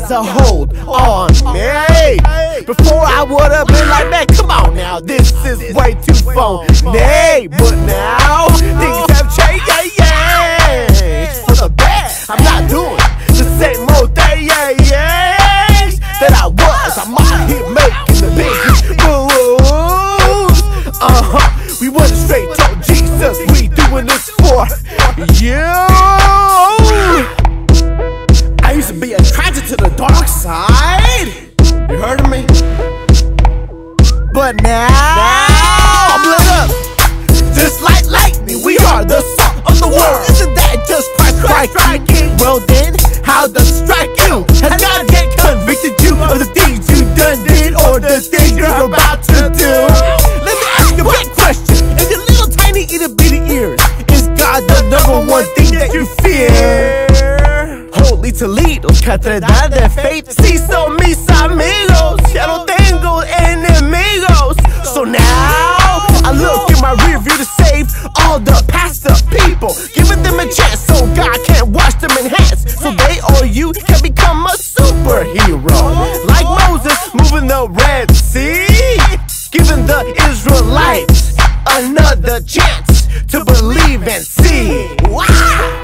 has a hold on me. Before I would've been like, man, come on now, this is way too phony. But now, things have changed, for the best. I'm not doing the same old thing, that I was. I'm out here making the biggest moves. We went straight to Jesus, we doing this for you. I used to be attracted to the dark side. You heard of me? But now I'm lit up, just like lightning. We are the salt of the world. Isn't that just striking? Well then, how does it strike you? Has God yet convicted you of the things you done did, or the things you're about to do? Let me ask you a big question. In your little tiny itty bitty ears, is God the #1 thing that you fear? Holy Toledo, catedral de faith. Si son mis amigos, ya no tengo enemigos. So now I look in my rear view to save all the pastor people, giving them a chance so God can't wash them in hands, so they or you can become a superhero, like Moses moving the Red Sea, giving the Israelites another chance to believe and see. Wow!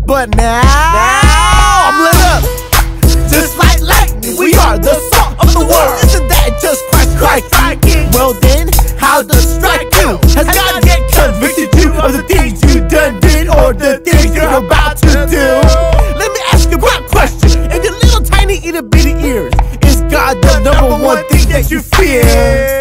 But now I'm lit up, just like lightning. We are the salt of the world. Isn't that just striking? Well then, how does it strike you? Has God yet convicted you of the things you done did, or the things you're about to do? Let me ask you one question. In your little tiny itty bitty ears, is God the #1 thing that you fear?